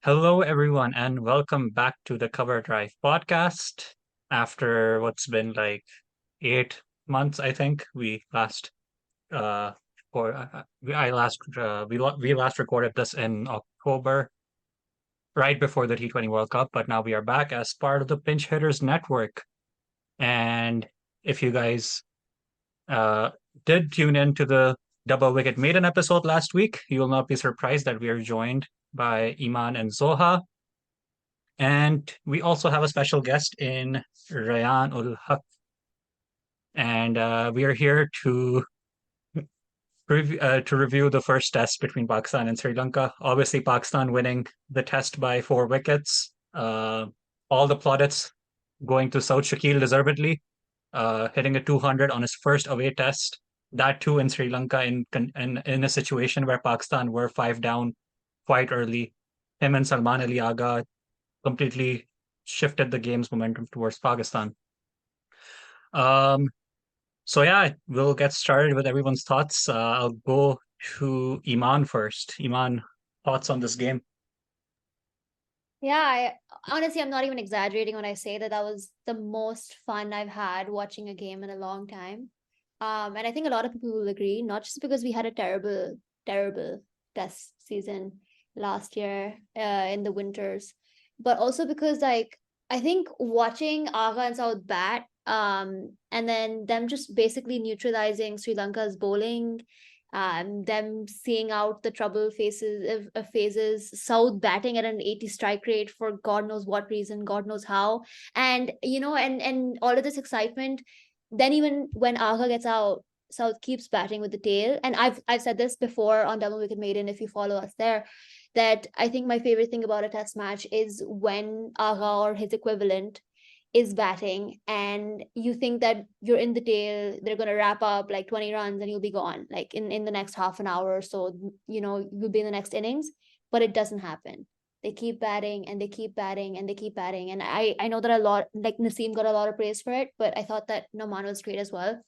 Hello, everyone, and welcome back to the Cover Drive podcast. After what's been like 8 months, I think we last uh or I last we last recorded this in October, right before the T20 World Cup. But now we are back as part of the Pinch Hitters Network. And if you guys uh did tune in to the Double Wicket Maiden episode last week, you will not be surprised that we are joined by Eman and Zoha. And we also have a special guest in Raiyan Ul Haque. And we are here to review the first test between Pakistan and Sri Lanka. Obviously, Pakistan winning the test by 4 wickets. All the plaudits going to Saud Shakeel deservedly, hitting a 200 on his first away test. That too in Sri Lanka in a situation where Pakistan were five down quite early. Him and Salman Ali Agha completely shifted the game's momentum towards Pakistan. Um, so yeah, we'll get started with everyone's thoughts. I'll go to Eman first. Eman, thoughts on this game? Yeah, honestly, I'm not even exaggerating when I say that that was the most fun I've had watching a game in a long time. And I think a lot of people will agree, not just because we had a terrible, terrible test season last year in the winters, but also because I think watching Agha and Saud bat, and then them just basically neutralizing Sri Lanka's bowling, them seeing out the trouble phases, South batting at an 80 strike rate for God knows what reason, God knows how, and and all of this excitement. Then even when Agha gets out, South keeps batting with the tail, and I've said this before on Double Wicket Maiden. If you follow us there, that I think my favorite thing about a test match is when Agha or his equivalent is batting and you think that you're in the tail, they're going to wrap up like 20 runs and you'll be gone like in the next half an hour or so, you'll be in the next innings. But it doesn't happen. They keep batting and they keep batting and they keep batting, and I know that a lot, like Naseem got a lot of praise for it, but I thought that Noman was great as well.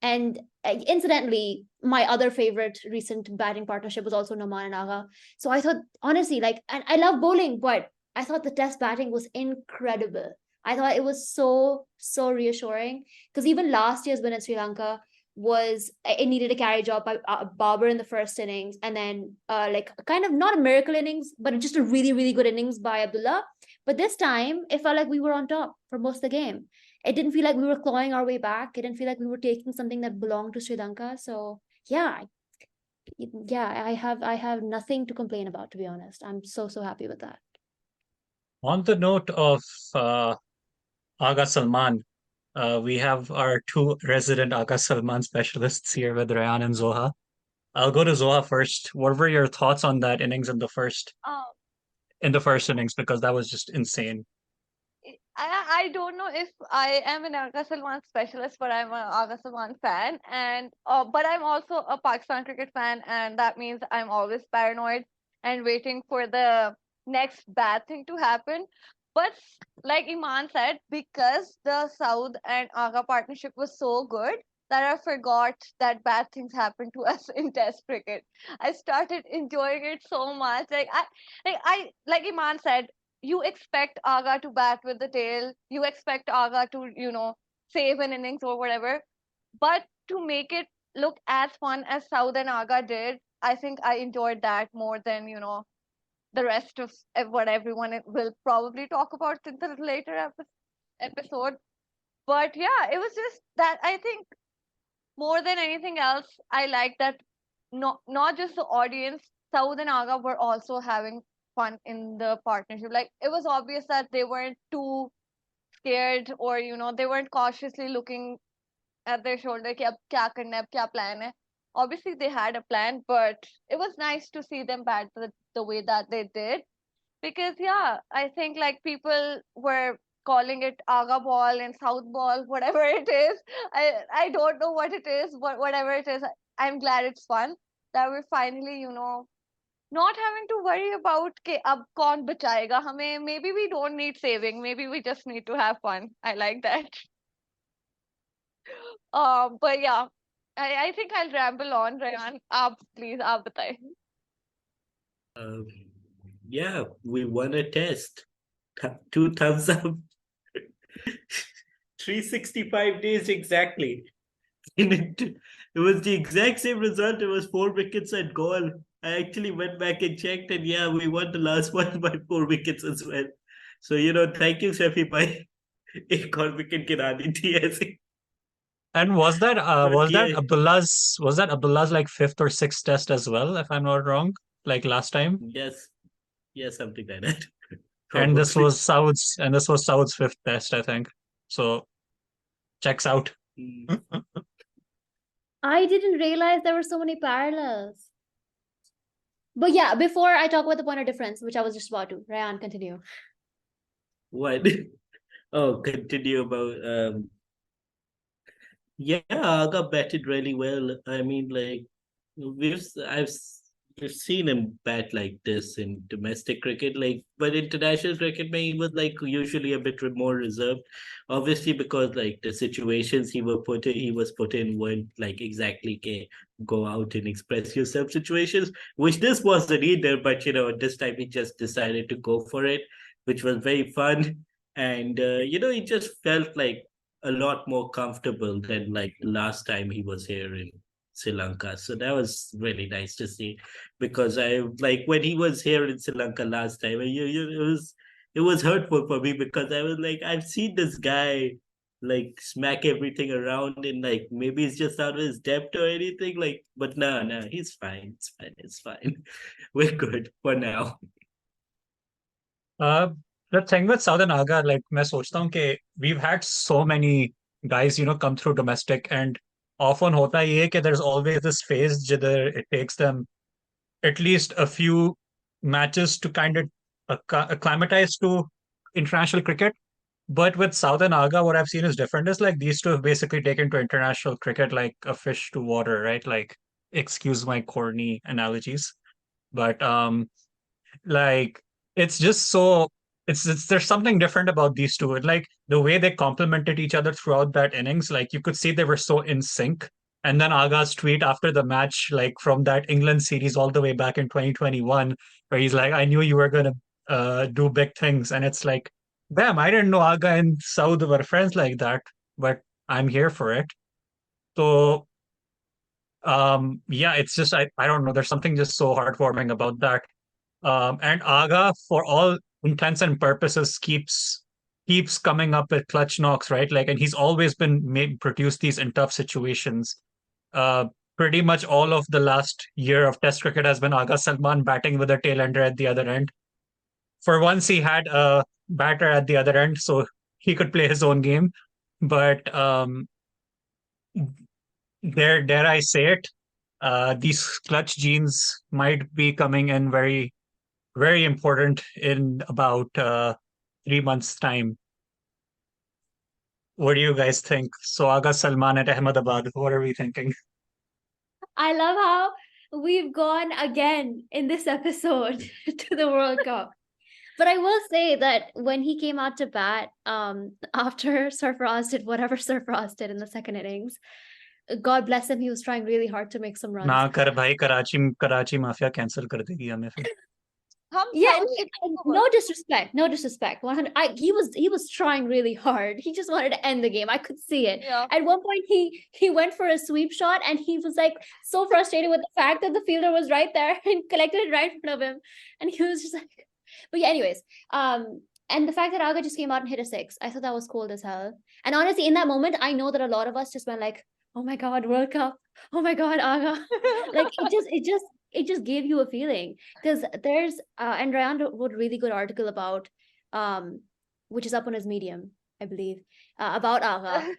And incidentally, my other favorite recent batting partnership was also Noman and Agha. So I thought, honestly, like, and I love bowling, but I thought the test batting was incredible. I thought it was so reassuring because even last year's win in Sri Lanka was, it needed a carry job by Barber in the first innings, and then like kind of not a miracle innings, but just a really good innings by Abdullah. But this time, it felt like we were on top for most of the game. It didn't feel like we were clawing our way back. It didn't feel like we were taking something that belonged to Sri Lanka. So yeah, yeah, I have nothing to complain about, to be honest. I'm so happy with that. On the note of uh, Agha Salman, we have our two resident Agha Salman specialists here with Raiyan and Zoha. I'll go to Zoha first. What were your thoughts on that innings Um, in the first innings? Because that was just insane. I don't know if I am an Agha Salman specialist, but I'm an Agha Salman fan, and but I'm also a Pakistan cricket fan, and that means I'm always paranoid and waiting for the next bad thing to happen. But like Iman said, because the Saud and Agha partnership was so good that I forgot that bad things happened to us in Test cricket. I started enjoying it so much. Like Iman said, you expect Agha to bat with the tail. You expect Agha to, save an innings or whatever. But to make it look as fun as Saud and Agha did, I think I enjoyed that more than, the rest of what everyone will probably talk about in the later episode. But yeah, it was just that I think more than anything else, I like that not just the audience, Saud and Agha were also having fun in the partnership. Like it was obvious that they weren't too scared or they weren't cautiously looking at their shoulder कि अब क्या करना है, अब क्या plan है. Obviously they had a plan, but it was nice to see them bat the way that they did. Because yeah, I think like people were calling it Aga ball and South ball, whatever it is. I don't know what it is, but whatever it is, I'm glad it's fun that we're finally, not having to worry about ke ab kaun bachayega hame. Maybe we don't need saving. Maybe we just need to have fun. I like that. But yeah, I think I'll ramble on, Rayan. Please, aap bataye. Uh, Yeah, we won a test. Two thumbs up. 365 days exactly. And it was the exact same result. It was 4 wickets and goal. I actually went back and checked, and yeah, we won the last one by 4 wickets as well. So, thank you, Shafi bhai. एक और wicket गिरा दी थी ऐसे. And But yeah, Was that Abdullah's like fifth or sixth test as well, if I'm not wrong, like last time? yes, yes, something like that. And Probably. This was Saud's fifth test, I think. So checks out. Mm. I didn't realize there were so many parallels. But yeah, before I talk about the point of difference, which I was just about to, Raiyan, continue. What? Oh, continue about yeah, Agha batted really well. I mean, like we've I've we've seen him bat like this in domestic cricket, like but international cricket, he was like usually a bit more reserved. Obviously, because like the situations he was put in weren't like exactly go out and express yourself situations, which this wasn't either. But this time he just decided to go for it, which was very fun. And he just felt like a lot more comfortable than like the last time he was here in Sri Lanka. So that was really nice to see, because I like when he was here in Sri Lanka last time. It was hurtful for me, because I was like, I've seen this guy like smack everything around, and like maybe it's just out of his depth or anything. Like, but no, he's fine. It's fine. It's fine. We're good for now. Uh, the thing with Southern Agha, like मैं सोचता हूँ कि we've had so many guys, come through domestic, and often होता ये है कि there's always this phase where it takes them at least a few matches to kind of acclimatize to international cricket. But with Southern Agha, what I've seen is different. Is like these two have basically taken to international cricket like a fish to water, right? Like, excuse my corny analogies, but like it's just so it's there's something different about these two. And like the way they complemented each other throughout that innings, like you could see they were so in sync. And then Aga's tweet after the match, like from that England series all the way back in 2021, where he's like, I knew you were gonna do big things. And it's like, damn, I didn't know Aga and Saud were friends like that, but I'm here for it. So yeah, it's just I don't know, there's something just so heartwarming about that. And Agha, for all intents and purposes, keeps coming up with clutch knocks, right? Like, and he's always been produced these in tough situations. Uh, Pretty much all of the last year of Test cricket has been Agha Salman batting with a tail ender at the other end. For once, he had a batter at the other end, so he could play his own game. But dare I say it, these clutch genes might be coming in very important in about 3 months' time. What do you guys think? So Agha Salman at Ahmedabad, what are we thinking? I love how we've gone again in this episode to the World Cup. But I will say that when he came out to bat, after Sarfaraz did whatever Sarfaraz did in the second innings, God bless him, he was trying really hard to make some ना runs. कर भाई, Karachi mafia cancel कर देगी हमें फिर. Yeah, no disrespect, no disrespect. 100. He was trying really hard. He just wanted to end the game. I could see it. Yeah. At one point, he went for a sweep shot, and he was like so frustrated with the fact that the fielder was right there and collected it right in front of him, and he was just like. But yeah, anyways, and the fact that Agha just came out and hit a six, I thought that was cold as hell. And honestly, in that moment, I know that a lot of us just went like, "Oh my God, World Cup! Oh my God, Agha!" Like it just gave you a feeling, because there's and Ryan wrote a really good article about which is up on his Medium, I believe, about Agha,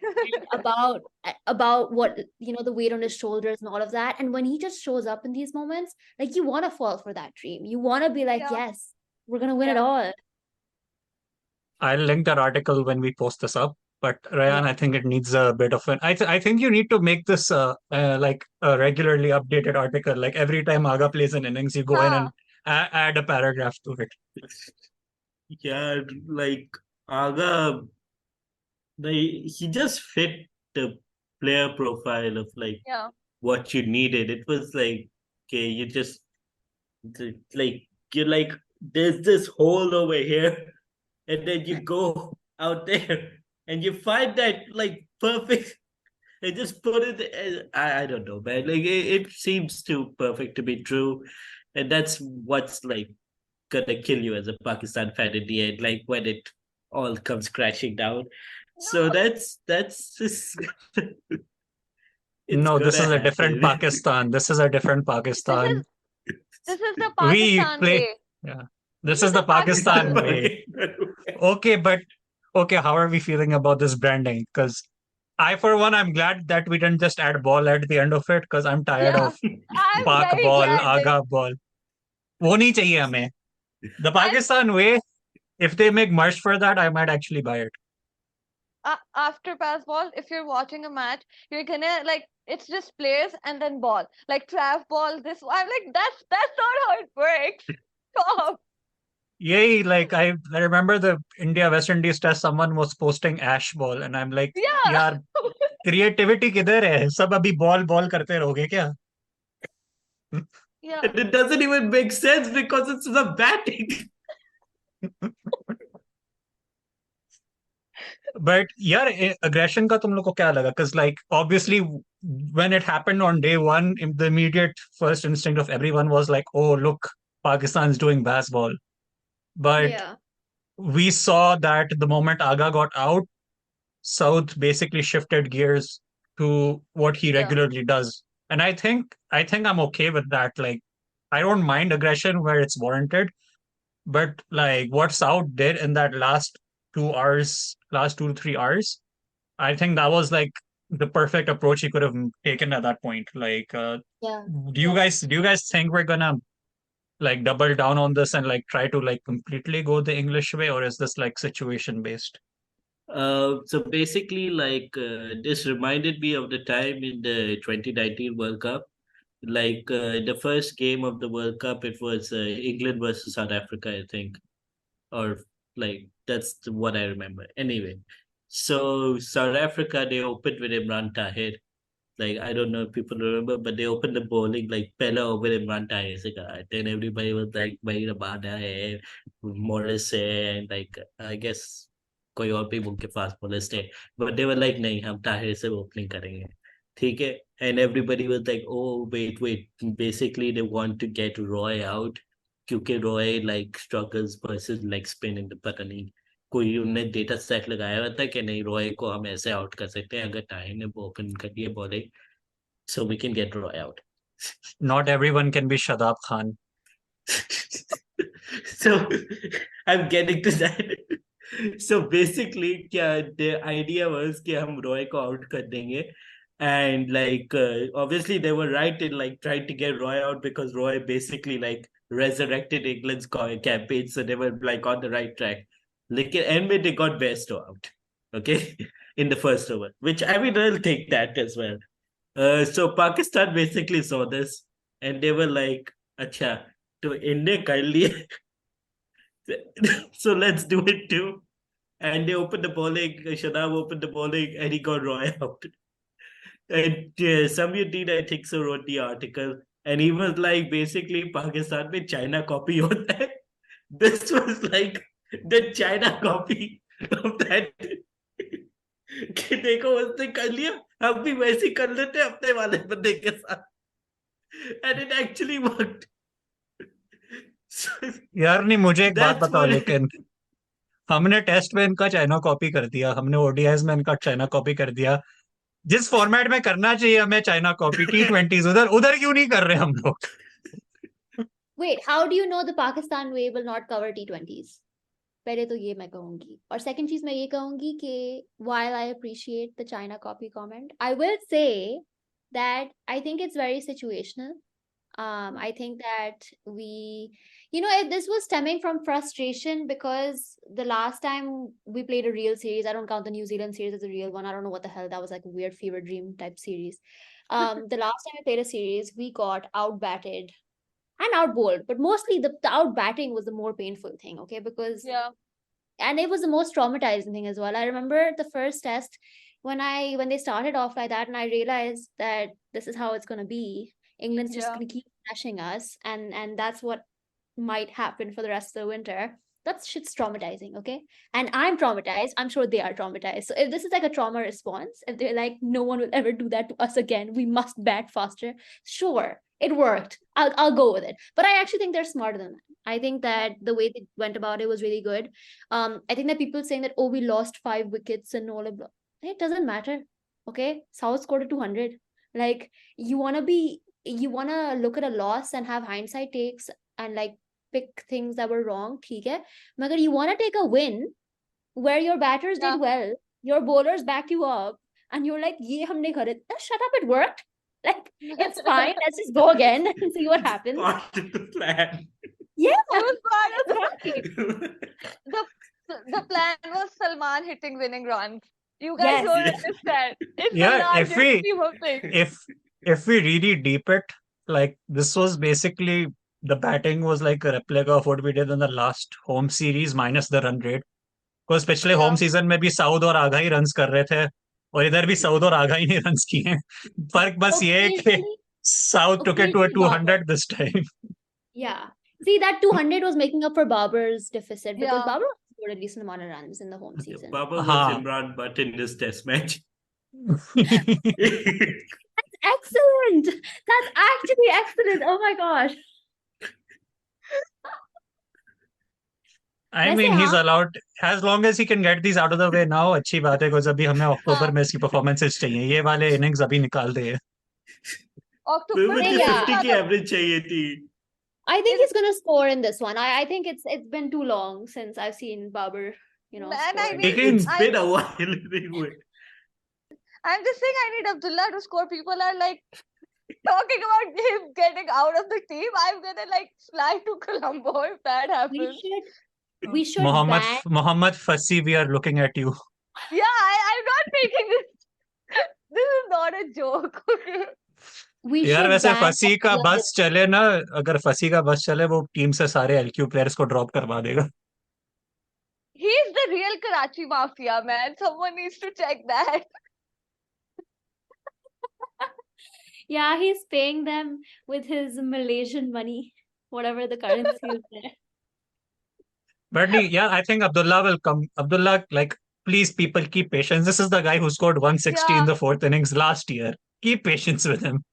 about what the weight on his shoulders and all of that. And when he just shows up in these moments, like you want to fall for that dream, you want to be like, Yeah. yes, we're gonna win it all. I'll link that article when we post this up. But Ryan, I think it needs a bit of an. I think you need to make this like a regularly updated article. Like every time Agha plays an innings, you go in and add a paragraph to it. Yeah, like Agha, he just fit the player profile of like Yeah. what you needed. It was like, okay, you just like you're like there's this hole over here, and then you go out there and you find that like perfect. And just put it. I don't know, man. Like it seems too perfect to be true, and that's what's like gonna kill you as a Pakistan fan in the end. Like when it all comes crashing down. So No, that's just it's No, this gonna is a different happen. Pakistan. This is a different this is Pakistan. this is the We Pakistan play. way. Yeah, This this is is the the Pakistan Pakistan way. way. Okay, but okay, how are we feeling about this branding? Because I, for one, I'm glad that we didn't just add ball at the end of it. Because I'm tired Yeah, of I'm Pak very ball, glad. Like, Agha ball. वो नहीं चाहिए हमें. The and Pakistan way. If they make merch for that, I might actually buy it. after pass ball, if you're watching a match, you're gonna like it's just players and then ball, like trap ball. This I'm like that's not how it works. Stop. Yay, like I remember the India West Indies test, someone was posting ash ball, and I'm like, Yeah. यार creativity किधर है? सब अभी ball ball करते रहोगे क्या? Yeah. And it doesn't even make sense because it's the batting. But यार aggression का तुम लोग को क्या लगा? Because like obviously when it happened on day one, the immediate first instinct of everyone was like, oh look, Pakistan's doing baseball. But Yeah. we saw that the moment Agha got out, South basically shifted gears to what he Yeah. regularly does. And I think I'm okay with that. Like I don't mind aggression where it's warranted, but like what South did in that last 2 hours, last 2 to 3 hours, I think that was like the perfect approach he could have taken at that point. Like Yeah. do you guys think we're gonna like double down on this and like try to like completely go the English way, or is this like situation based? So basically, like this reminded me of the time in the 2019 World Cup. Like the first game of the World Cup, it was England versus South Africa, I think, or like that's what I remember. Anyway, so South Africa they opened with Imran Tahir. Like I don't know if people remember, but they opened the bowling like Pella over Imran Tahir se guy. Then everybody was like, "Bhai Rabada hai, Morris hai," and like I guess कोई और भी उनके fast bowlers थे. But they were like, "नहीं, हम ताहिर से opening करेंगे." ठीक है? And everybody was like, "Oh wait." Basically, they want to get Roy out क्योंकि Roy like struggles versus leg spin in the पता नहीं कोई उनने डेटा सेट लगाया हुआ था कि नहीं रॉय को हम ऐसे आउट कर सकते हैं अगर टाइम ने वो ओपन कर दिए bowling so we can get Roy out. Not everyone can be Shadab Khan. So I'm getting to that. So basically, क्या the idea was कि हम Roy को out कर देंगे, and like obviously they were right in like trying to get Roy out because Roy basically like resurrected England's campaign, so they were like on the right track. लेकिन end में they got Bairstow out, okay, in the first over, which I mean I'll take that as well. So Pakistan basically saw this and they were like, अच्छा तो इनने कर लिए so let's do it too. And they opened the bowling. Shadab opened the bowling and he got Roy out. And Samyuddin, I think so, wrote the article. And he was like, basically, Pakistan में China copy होता है. This was like the China copy of that. कि देखो उसने कर लिया हम भी वैसे ही कर लेते हैं अपने वाले बंदे के साथ. And it actually worked. So, यार नहीं, मुझे एक बात that's बताओ, what लेकिन हमने टेस्ट में इनका चाइना कॉपी कर दिया, हमने ओडीआईज में इनका चाइना कॉपी कर दिया. जिस फॉर्मेट में करना चाहिए हमें चाइना कॉपी, T20s उधर उधर क्यों नहीं कर रहे हम लोग? Wait, how do you know the Pakistan way will not cover T20s? पहले तो ये मैं कहूंगी, और सेकंड चीज मैं ये कहूंगी कि while I appreciate the China copy comment, I will say that I think it's very situational. I think that if this was stemming from frustration because the last time we played a real series, I don't count the New Zealand series as a real one. I don't know what the hell that was, like a weird fever dream type series. The last time we played a series, we got outbatted and outbowled, but mostly the outbatting was the more painful thing, okay? Because Yeah. and it was the most traumatizing thing as well. I remember the first test when they started off like that, and I realized that this is how it's gonna be. England's just Yeah. gonna keep smashing us, and that's what might happen for the rest of the winter, that shit's traumatizing, okay? And I'm traumatized. I'm sure they are traumatized. So if this is like a trauma response, if they're like, no one will ever do that to us again, we must bat faster. Sure, it worked. I'll go with it. But I actually think they're smarter than that. I think that the way they went about it was really good. I think that people saying that, oh, we lost 5 wickets and all of that, it doesn't matter. Okay, South scored a 200. Like, you wanna look at a loss and have hindsight takes and like pick things that were wrong, ठीक है? Magar you wanna take a win where your batters Yeah. did well, your bowlers back you up, and you're like, ye humne kare. Shut up, it worked. Like, it's fine. Let's just go again and see what happens. Part of the plan. Yeah, It was part of exactly. the plan was Salman hitting winning runs. You guys Yes. don't Yes. understand. It's Yeah, the if largest we- scheme of things. If we really deep it, like this was basically the batting was like a replica of what we did in the last home series minus the run rate. Because पिछले Yeah. Home season में भी Saud और आगा he runs कर रहे थे और इधर भी साउद और आगा ही नहीं रन्स किए हैं. फर्क बस ये है कि Occasionally, south took it to a occasionally 200 this time. yeah. See, that 200 was making up for Babar's deficit because Yeah. Babar scored a decent amount of runs in the home season. Baba was Haan. Imran Butt in this test match. Excellent. That's actually excellent. Oh my gosh. I वैसे mean, he's हाँ, allowed as long as he can get these out of the way now. अच्छी बात है because अभी हमें अक्टूबर में इसकी performances चाहिए. ये वाले innings अभी निकाल दे. October मुझे नहीं, में yeah. 50 की एवरेज चाहिए थी. I think he's gonna score in this one. I think it's been too long since I've seen Babar, And I scoring. mean, Again, It's been a while anyway. I'm just saying I need Abdullah to score. People are like talking about him getting out of the team. I'm gonna like fly to Colombo if that happens. We should Mohammad ban. Mohammad Fassi, we are looking at you. Yeah, I'm not making this. This is not a joke. Okay. We यार should वैसे ban फसी का Abdullah बस चले ना, अगर फसी का बस चले वो टीम से सारे एलक्यू प्लेयर्स को ड्रॉप करवा देगा. He's the real Karachi mafia, man. Someone needs to check that. Yeah, he's paying them with his Malaysian money, whatever the currency is there. But yeah, I think Abdullah will come. Abdullah, like, please, people, keep patience. This is the guy who scored 160 in the fourth innings last year. Keep patience with him.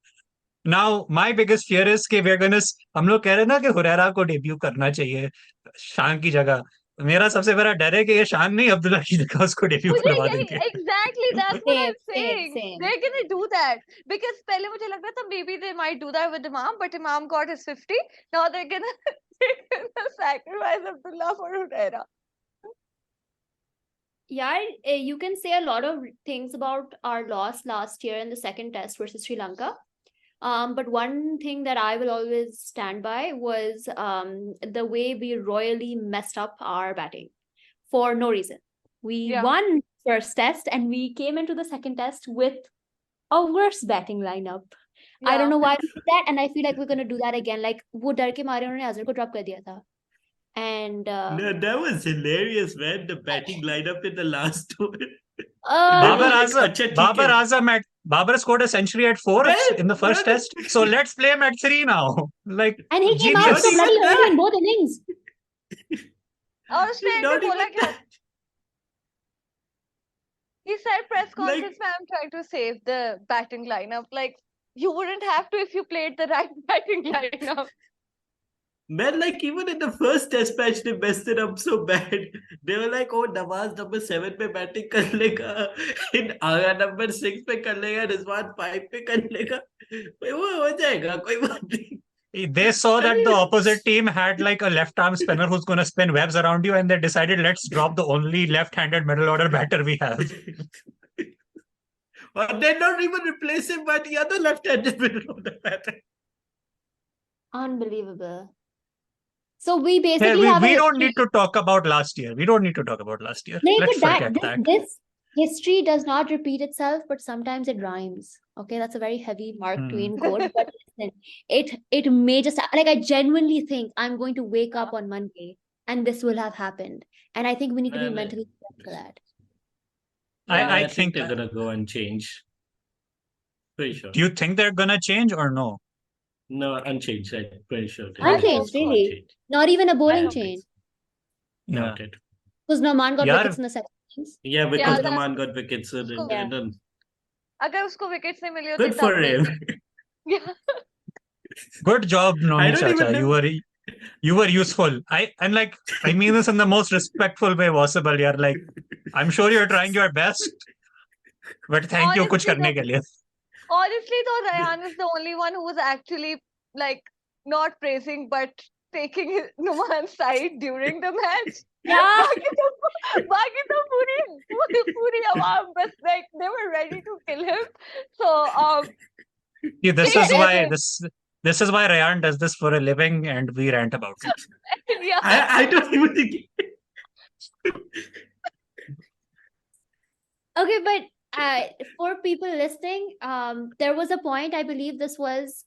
Now, my biggest fear is कि we're gonna, हम लोग कह रहे हैं ना कि हुरैरा को debut करना चाहिए शान की जगह. मेरा सबसे बड़ा डर है कि ये शान नहीं अब्दुल्ला की जगह उसको डेब्यू मुझे करवा यही देंगे. exactly that's what I'm Same, saying. same. They're gonna do that because पहले मुझे लग रहा था maybe they might do that with Imam, but Imam got his 50. Now they're gonna sacrifice Abdullah for Huraira. Yeah, you can say a lot of things about our loss last year in the second test versus Sri Lanka. But one thing that I will always stand by was the way we royally messed up our batting for no reason. We Yeah. won first test and we came into the second test with a worse batting lineup. I don't know why we did that, and I feel like we're gonna do that again. Like वो डर के मारे उन्होंने अजहर को drop कर दिया था. And No, that was hilarious, man. The batting lineup in the last over. Babar like, Azam, अच्छा, ठीक Babar है. Azam at Babar scored a century at 4 Man, in the first man. test. So let's play him at 3 now. Like, and he came genius. out so Not bloody even early in that. both innings. और उसने end Not में बोला even क्या? that. He said press Like- conference में I'm trying to save the batting lineup. Like you wouldn't have to if you played the right batting lineup. Man, like even in the first test match, they messed it up so bad. They were like, oh, Nawaz number 7 पे batting कर लेगा, in Agha number 6 पे कर लेगा, Rizwan 5 पे कर लेगा. भाई वो हो जाएगा, कोई बात नहीं. They saw that the opposite team had like a left arm spinner who's going to spin webs around you, and they decided, let's drop the only left-handed middle order batter we have. Or they don't even replace him by the other left-handed middle order batter. Unbelievable. So we Hey, basically have we a don't history. need to talk about last year. We don't need to talk about last year. No, Let's but forget that. this history does not repeat itself, but sometimes it rhymes. Okay, that's a very heavy Mark Twain quote. But listen, it may just like I genuinely think I'm going to wake up on Monday and this will have happened, and I think we need to be Man, mentally prepared for that. I think think. they're gonna go and change. Pretty sure. Do you think they're gonna change or no? No, unchanged. I'm pretty sure. Unchanged, really. Unchanged. Not even a I bowling don't think change. so. Yeah. Not it. Because Noman got यार wickets in the second innings. Yeah, Yeah, because that Naman got wickets. So उसको Yeah. अगर उसको wickets नहीं मिली होती good for तब him. नहीं Yeah. good job, I Nomi don't even Chacha. know. You were useful. I mean this in the most respectful way possible. You're like, I'm sure you're trying your best, but thank you कुछ Honestly, करने के लिए. though, Raiyan is the only one who was actually like not praising but taking Numan's side during the match. Yeah. बाकी तो पूरी आवाम बस like they were ready to kill him. So See, this they is why did. this is why Ryan does this for a living, and we rant about it. Yeah. I don't even think. Okay, but for people listening, there was a point, I believe this was,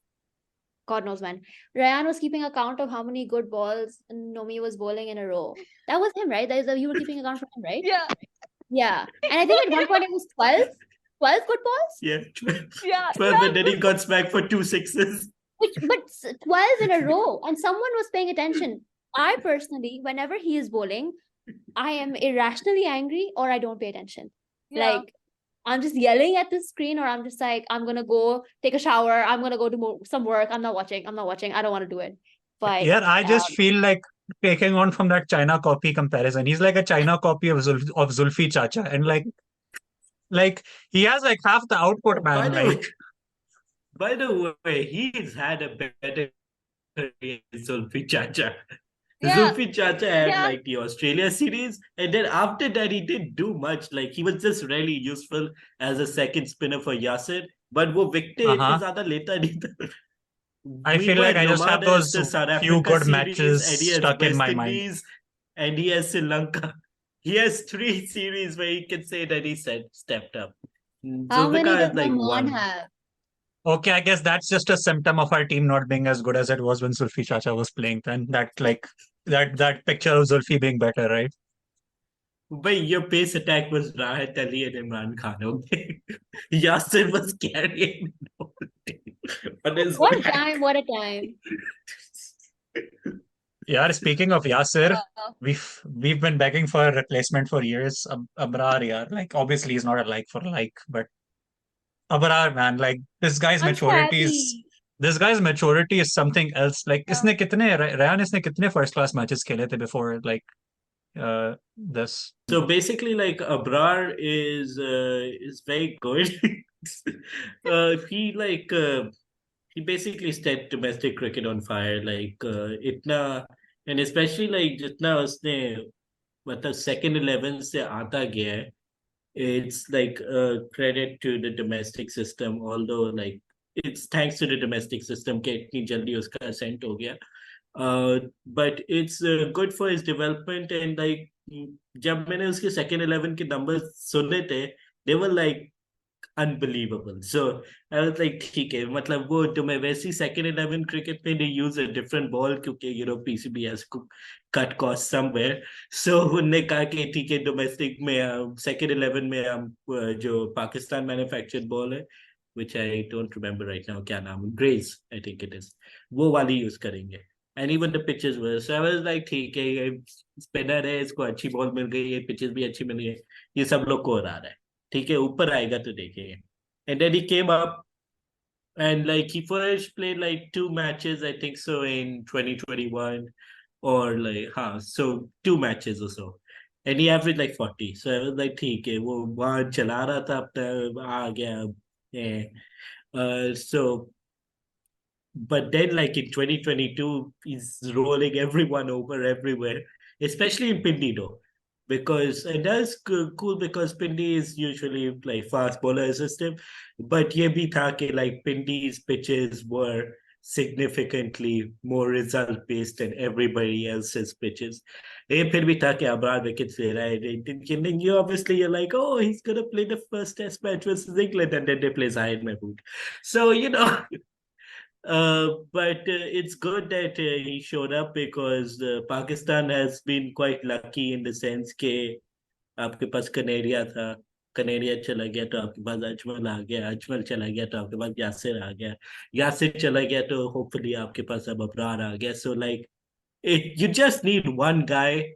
God knows when, Ryan was keeping account of how many good balls Nomi was bowling in a row. That was him, right? You were keeping account for him, right? Yeah. Yeah. And I think at one point it was 12 good balls. Yeah, 12, Yeah. 12 and then he got smacked for 2 sixes. But 12 in a row, and someone was paying attention. I personally, whenever he is bowling, I am irrationally angry or I don't pay attention. Yeah. Like, I'm just yelling at the screen, or I'm just like, I'm gonna go take a shower, I'm gonna go do some work. I'm not watching, I don't want to do it. But Yeah, I just feel like taking on from that China copy comparison. He's like a China copy of Zulfi Chacha, and like he has like half the output, man. By the way, he's had a better career than Zulfi Chacha. Yeah. Zulfi Chacha had Yeah. like the Australia series, and then after that he didn't do much. Like he was just really useful as a second spinner for Yasir, but वो wicket इतने ज्यादा लेता नहीं था. I feel like I just have those the South few Africa good series, matches and he has stuck in West my mind. Indies, and he has Sri Lanka. He has 3 series where he can say that he stepped up. how many Zulfikar does has like Noman 1. have? Okay, I guess that's just a symptom of our team not being as good as it was when Zulfi Chacha was playing. Then that picture of Zulfi being better, right? But your pace attack was Rahat Ali and Imran Khan. Okay, Yasir was carrying the whole team on his What a back. time, what a time. Yeah, speaking of Yasir, Yeah. we've been begging for a replacement for years. Abrar, yeah, like obviously he's not a like for like, but Abrar, man, like this guy's I'm maturity is happy. this guy's maturity is something else. Like, Yeah. Raiyan isne kitne first class matches खेले थे before like this. So basically, like Abrar is very good. He basically set domestic cricket on fire. Like itna, and especially like जितना उसने मतलब second 11 से आता गया है, it's like a credit to the domestic system. Although like it's thanks to the domestic system कि इतनी जल्दी उसका ascent हो गया. But it's good for his development, and like जब मैंने उसके second 11 के numbers सुने थे, they were like unbelievable. So I was like, ठीक है, मतलब वो तो मैं वैसी second 11 cricket में they use a different ball क्योंकि PCB has to cut costs somewhere. So उन्होंने कहा कि ठीक है domestic में second 11 में हम जो Pakistan manufactured ball है, which I don't remember right now, क्या नाम है, Grace I think it is, वो वाली use करेंगे. And even the pitches were, so I was like, ठीक है, ये spinner है, इसको अच्छी ball मिल गई, ये pitches भी अच्छी मिल गई, ये सब लोग को हो रहा है. ठीक है, ऊपर आएगा तो देखेंगे. And then he came up, and like he first played like 2 matches, I think so, in 2021, or like so 2 matches or so, and he averaged like 40. So I was like, ठीक है, वो वहाँ चला रहा था, अपना आ गया. So but then like in 2022 he's rolling everyone over everywhere, especially in Pindi though, because and that's cool because Pindi is usually like fast bowler system, but ye bhi tha ke like Pindi's pitches were significantly more result based than everybody else's pitches. ये फिर भी था कि Abrar wickets ले रहा है, and you obviously you're like, oh, he's gonna play the first test match versus England, and then they play Zaid Mahmood. So but it's good that he showed up because Pakistan has been quite lucky in the sense कि आपके पास कनेरिया था, कनेरिया चला गया तो आपके पास अजमल आ गया, अजमल चला गया तो आपके पास यासिर आ गया, यासिर चला गया तो होपफुली आपके पास अब अबरार आ गया. So like you just need one guy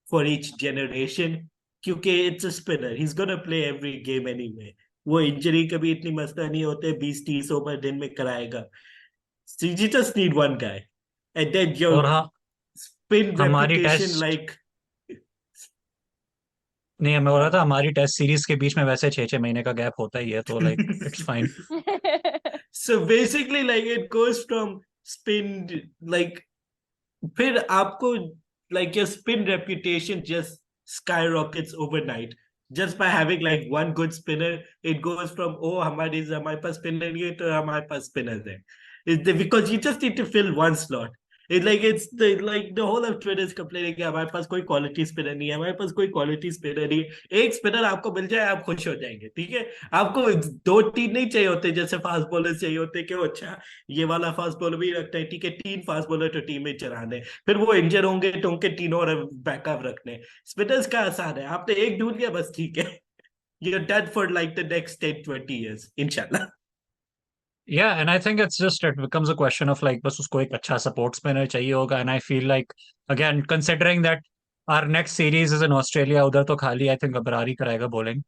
for each generation, क्योंकि it's a spinner, he's gonna play every game anyway. वो इंजरी कभी इतनी मसला नहीं होते, 20-30 ओवर दिन में कराएगा. So you just need one guy, and then your और हाँ, spin हमारी reputation टेस्ट like नहीं, मैं बोल रहा था हमारी टेस्ट सीरीज के बीच में वैसे 6-6 महीने का गैप होता ही है, तो like it's fine. so basically like it goes from spin like फिर आपको like your spin reputation just skyrockets overnight just by having like one good spinner. It goes from oh हमारे पास spinner नहीं है तो हमारे पास spinners है. Because you just need to fill one slot. It's the whole of Twitter is complaining कि हमारे पास कोई quality spinner नहीं है, हमारे पास कोई क्वालिटी स्पिनर नहीं है. एक स्पिनर आपको मिल जाए आप खुश हो जाएंगे, ठीक है. आपको 2-3 नहीं चाहिए होते जैसे फास्ट बॉलर चाहिए होते कि अच्छा ये वाला फास्ट बॉलर भी रखता है, ठीक है, 3 फास्ट बॉलर तो टीम में चलाने, फिर वो इंजर होंगे तो उनके 3 और बैकअप रखने. स्पिनर्स का आसान है, आपने एक ढूंढ लिया बस, ठीक है, you're done for like the next 10-20 years inshallah. Yeah, and I think it becomes a question of like बस उसको एक अच्छा सपोर्ट स्पिनर चाहिए होगा. And I feel like again considering that our next series is in Australia, उधर तो खाली I think Abrar ही कराएगा bowling.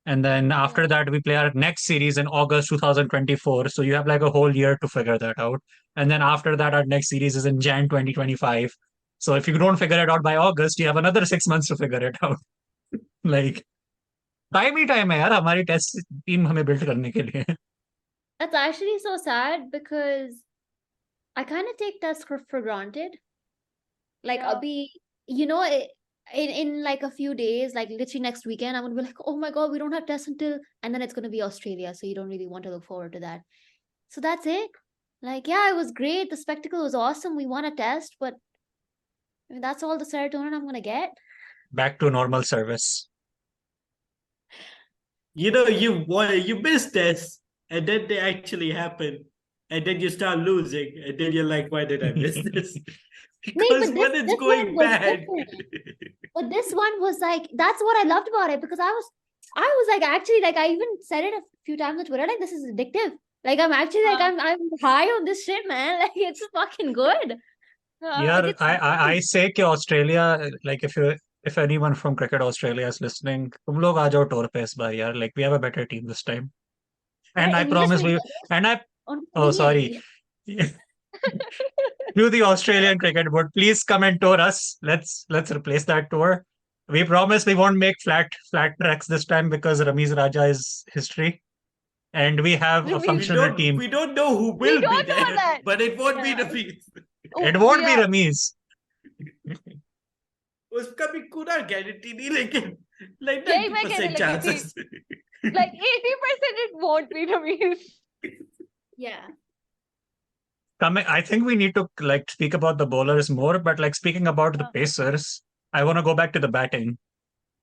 And then after that, we play our next series in August 2024. So you have like a whole year to figure that out. And then after that, our next series is in Jan 2025. So if you don't figure it out by August, you have another 6 months to figure it out. Like, time he time है यार हमारी test team हमें build करने के लिए. That's actually so sad because I kind of take tests for granted. Like Yeah. I'll be, in like a few days, like literally next weekend, I'm gonna be like, oh my god, we don't have tests until, and then it's gonna be Australia, so you don't really want to look forward to that. So that's it. Like, yeah, it was great. The spectacle was awesome. We won a test, but I mean, that's all the serotonin I'm gonna get. Back to normal service. You miss tests, and then they actually happen, and then you start losing, and then you're like, why did I miss this? Because when it's going bad. But this one was like, that's what I loved about it, because I was like, actually, like, I even said it a few times on Twitter, like, this is addictive. Like, I'm actually like, I'm high on this shit, man. Like, it's fucking good. Yeah, Like, I say कि Australia, like if anyone from Cricket Australia is listening, तुम लोग आ जाओ tour पे इस बार यार. Like we have a better team this time. And I promise we, and I, oh sorry, to the Australian Cricket Board, please come and tour us. Let's replace that tour. We promise we won't make flat tracks this time because Ramiz Raja is history, and we have a functional team. We don't know who will be there, but it won't be Ramiz. It won't be Ramiz. उसका भी पूरा guarantee नहीं, लेकिन like यही मैं 90% कहने लगी chances. थी. Like 80% it won't be Ramesh. yeah. I think we need to like speak about the bowlers more, but like speaking about the pacers, I want to go back to the batting.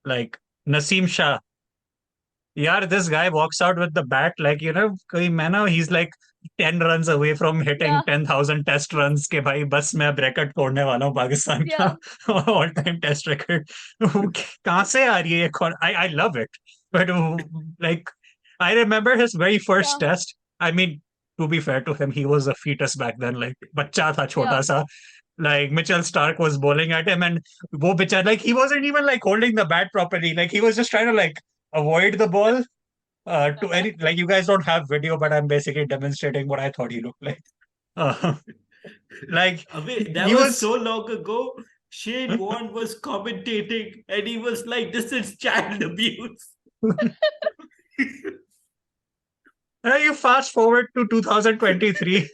Like Naseem Shah. Yeah, this guy walks out with the bat like, कोई मैं ना, he's like 10 runs away from hitting 10,000 test runs के भाई बस मैं अब record तोड़ने वाला हूँ पाकिस्तान का all time test record. कहाँ से आ रही है ये? I love it. But like I remember his very first test. I mean, to be fair to him, he was a fetus back then. Like बच्चा था छोटा सा. Like Mitchell Stark was bowling at him, and वो बेचारा, like he wasn't even like holding the bat properly. Like he was just trying to like avoid the ball. To any, like, you guys don't have video, but I'm basically demonstrating what I thought he looked like. Like that was so long ago. Shane Warne was commentating, and he was like, "This is child abuse." You fast forward to 2023,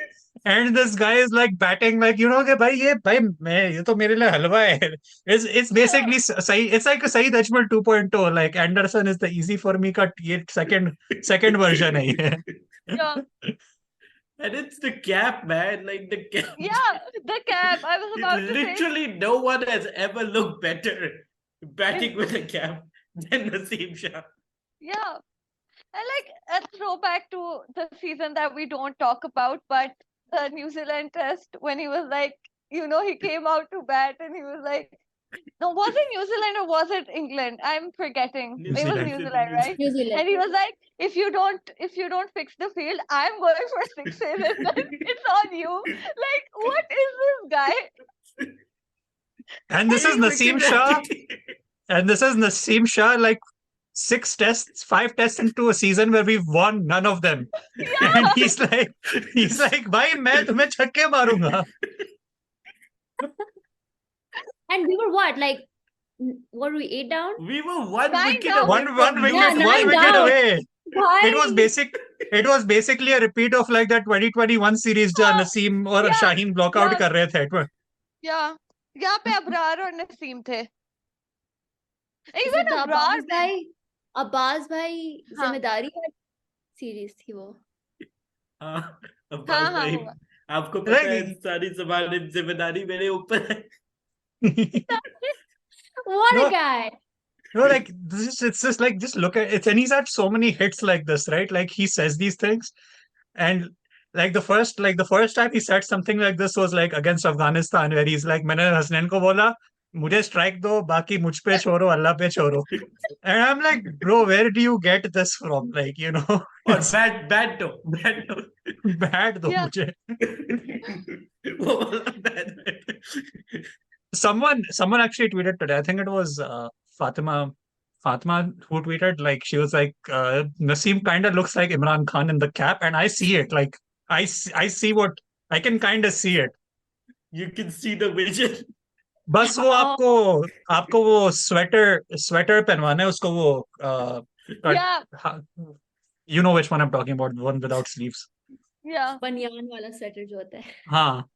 and this guy is like batting like, कि ये तो मेरे लिए हलवा है. It's basically सही. It's like a Saeed Ajmal 2.0. Like Anderson is the easy for me cut. ये second version है ये. Yeah. And it's the cap, man. Like the cap. Yeah, the cap. I was about to say. Literally, no one has ever looked better batting with a cap than Naseem Shah. Yeah. And like a throwback to the season that we don't talk about, but the New Zealand test when he was like, he came out to bat and he was like, No, was it New Zealand or was it England? I'm forgetting. New It was Zealand. New Zealand, right? New Zealand. And he was like, if you don't fix the field, I'm going for sixes and then it's on you. Like, what is this guy? And this is Naseem Shah. And this is Naseem Shah, like 5 tests into a season where we've won none of them. And he's like, भाई मैं तुम्हें छक्के मारूंगा. And we were what? Like, what were we, 8 down? We were one 9 wicket down. away One from wicket, Yeah, losing. 1 wicket down. away. Why? It was basically a repeat of like that 2021 series जहाँ नसीम और Yeah, Shaheen block out yeah. कर रहे थे. Yeah. यहाँ पे अबरार और नसीम थे. Is Even it the Abrar Abbas भाई हाँ. जिम्मेदारी है सीरीज थी वो. हाँ, अब्बास हाँ, भाई, हुआ. आपको पता है Like- सारी जिम्मेदारी मेरे ऊपर है. What No. a guy. No, like it's just like just look at it, and he's had so many hits like this, right? Like he says these things, and like the first time he said something like this was like against Afghanistan, where he's like, मैंने हसनैन को बोला, मुझे strike दो, बाकी मुझ पे छोड़ो, अल्लाह पे छोड़ो. And I'm like, bro, where do you get this from? Like, you know, और bad तो bad दो Yeah. मुझे. वो वाला bad. Someone actually tweeted today. I think it was Fatima who tweeted, like, she was like, Naseem kind of looks like Imran Khan in the cap, and I see it. Like I see what I can kind of see it. You can see the vision. बस वो आपको वो sweater पहनवाना है उसको वो Yeah. you know which one I'm talking about, the one without sleeves. Yeah. बनियान वाला sweater जो होता है. हाँ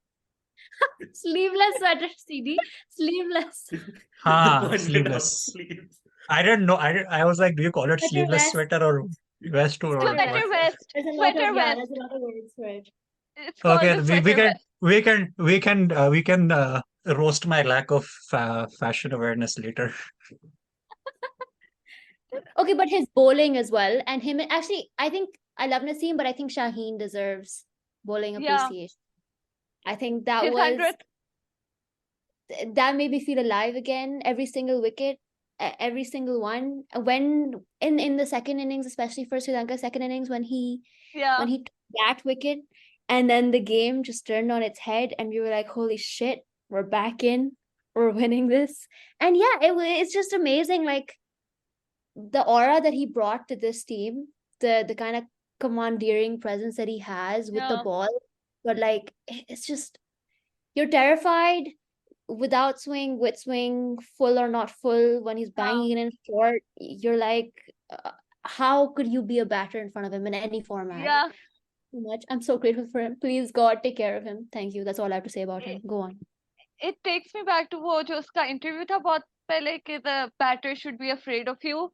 Sleeveless sweater, CD. Sleeveless. हाँ The one sleeveless. without sleeves. I didn't know. I was like, do you call it Sweater sleeveless vest. sweater or vest or Sweater what? Sweater vest. There's a lot Sweater of, yeah, vest. there's a lot of words for it. It's called Okay, the we sweater can vest. we can roast my lack of fashion awareness later. Okay, but his bowling as well, and him actually, I think I love Naseem, but I think Shaheen deserves bowling Yeah. appreciation. I think that His was 100th. that made me feel alive again. Every single wicket, every single one. When in the second innings, especially for Sri Lanka, second innings when he Yeah. took that wicket, and then the game just turned on its head, and we were like, "Holy shit, we're back in, we're winning this." And yeah, it's just amazing, like the aura that he brought to this team, the kind of commandeering presence that he has with the Yeah. ball, but like it's just you're terrified without swing, with swing, full or not full, when he's banging it in short, you're like, how could you be a batter in front of him in any format? Yeah. Too much. I'm so grateful for him. Please, God, take care of him. Thank you. That's all I have to say about him. Go on. It takes me back to वो जो उसका interview था बहुत पहले कि the batter should be afraid of you.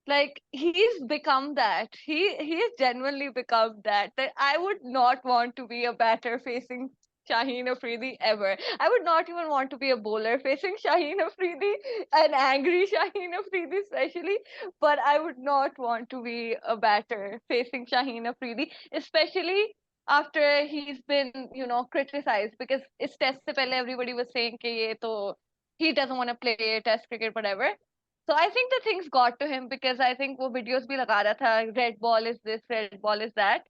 Like he's become that. He's genuinely become that. That I would not want to be a batter facing Shaheen Afridi ever. I would not even want to be a bowler facing Shaheen Afridi, an angry Shaheen Afridi especially. But I would not want to be a batter facing Shaheen Afridi, especially after he's been, criticized because it's test se pehle everybody was saying कि ये तो he doesn't want to play test cricket, whatever. So I think the things got to him because I think वो videos भी लगा रहा था, red ball is this, red ball is that.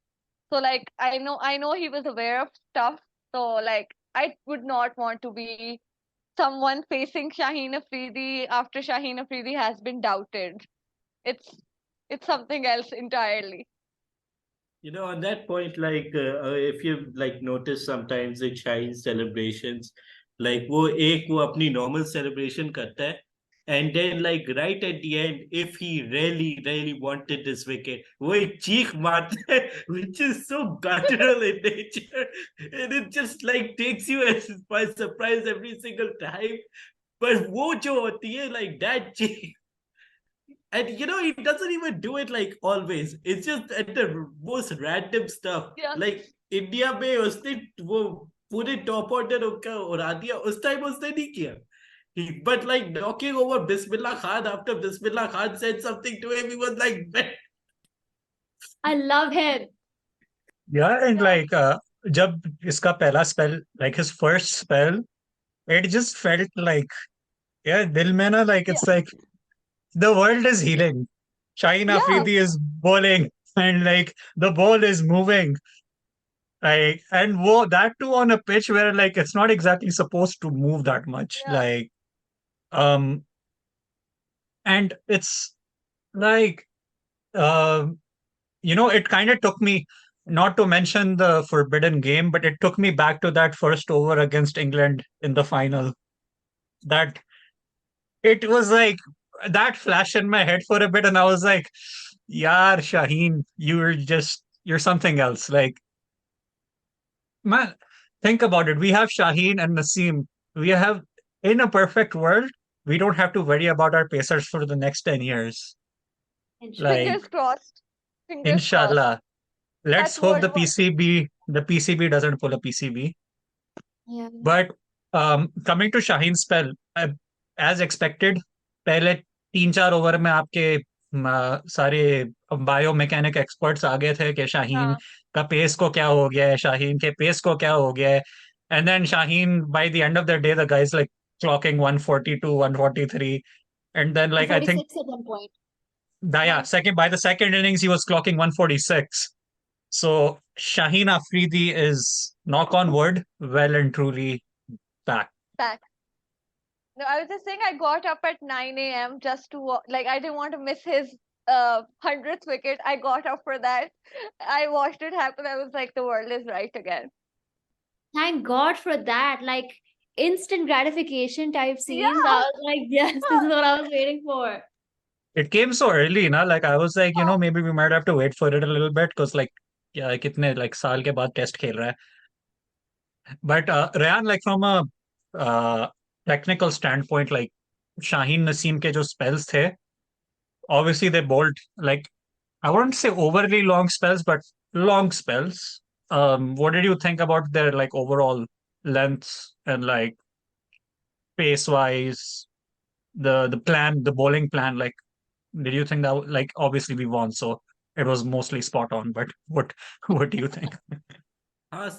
So like I know he was aware of stuff. So like I would not want to be someone facing Shaheen Afridi after Shaheen Afridi has been doubted. It's something else entirely. On that point, like if you like notice sometimes in Shaheen's celebrations, like वो अपनी normal celebration करता है, and then like right at the end, if he really wanted this wicket, वो एक चीख मारता है, which is so guttural in nature, and it just like takes you by surprise every single time. But वो जो होती है, like that cheek. And he doesn't even do it like always. It's just at the most random stuff. Yeah. Like India में उसने वो पूरे top order का उड़ा दिया. उस time उसने नहीं किया. But like knocking over Bismillah Khan after Bismillah Khan said something to him, he was like, I love him. Yeah, and like जब इसका पहला spell, like his first spell, it just felt like Yeah, Dil mein na, like Yeah. it's like the world is healing. Shaheen Yeah. Afridi is bowling and like the ball is moving. Like and that too on a pitch where like it's not exactly supposed to move that much. Yeah. Like um and it's like um it kind of took me, not to mention the forbidden game, but it took me back to that first over against England in the final. That it was like that flashed in my head for a bit, and I was like, "Yar Shaheen, you're something else." Like, man, think about it. We have Shaheen and Naseem. We have in a perfect world, we don't have to worry about our pacers for the next 10 years. Inshallah. Like, Fingers crossed. Fingers crossed. inshallah. Let's Touch hope wood. the PCB doesn't pull a PCB. Yeah. But coming to Shaheen spell, as expected, पहले 3-4 over में आपके सारे bio mechanic experts आ गए थे कि शाहीन हाँ. का pace को क्या हो गया है, शाहीन के पेस को क्या हो गया है. And then Shaheen, by the end of the day, the guy's like clocking 142, 143. And then like I think 46 at one point. yeah, by the second innings, he was clocking 146. So Shaheen Afridi is, knock on wood, well and truly back. Back. No, I was just saying I got up at 9 a.m. just to like I didn't want to miss his 100th wicket. I got up for that. I watched it happen. I was like, the world is right again. Thank God for that. Like instant gratification type scenes. Yeah. I was like, yes, this is what I was waiting for. It came so early, na? Like I was like, maybe we might have to wait for it a little bit because like, yeah, kitne like saal ke baad test khel raha hai. But Raiyan, like from a technical standpoint, like Shaheen Naseem ke jo spells the, obviously they bowled like, I wouldn't say overly long spells, but long spells. What did you think about their like overall lengths and like pace wise, the plan, the bowling plan? Like, did you think that like obviously we won, so it was mostly spot on? But what do you think?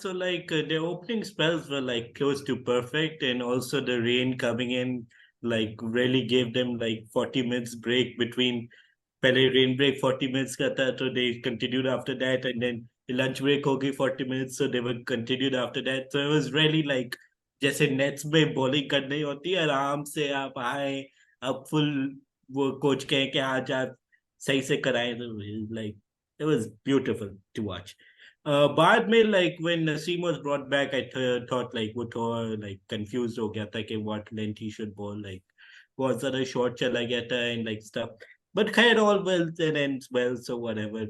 So like the opening spells were like close to perfect, and also the rain coming in like really gave them like 40 minutes break between पहले rain break 40 minutes का था, so they continued after that, and then the lunch break हो गई 40 minutes, so they were continued after that. So it was really like जैसे nets में bowling करनी होती है, आराम से आप आए, आप full वो coach कहे कि आज आप सही से कराएं, तो like it was beautiful to watch. बाद में like when Naseem was brought back, I thought like वो थोड़ा like confused हो गया था कि what length he should bowl, like बहुत ज़्यादा short चला गया था and like stuff. But kind of all well and ends well, so whatever,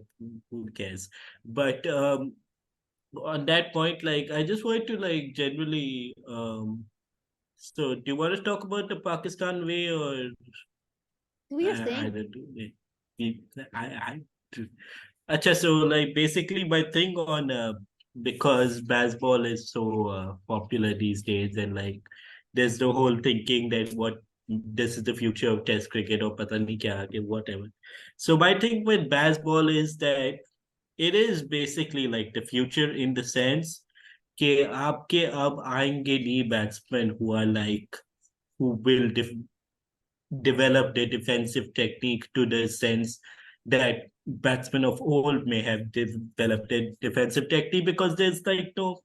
who cares? But on that point, like I just want to like generally so do you want to talk about the Pakistan way, or Do your I thing. don't know. I Acha, so like basically my thing on because baseball is so popular these days, and like there's the whole thinking that what this is the future of Test cricket or pata nahi kya aage, whatever. So my thing with baseball is that it is basically like the future in the sense कि आपके अब आएंगे नहीं batsmen who are like who will develop their defensive technique to the sense that batsmen of old may have developed a defensive technique, because there's like no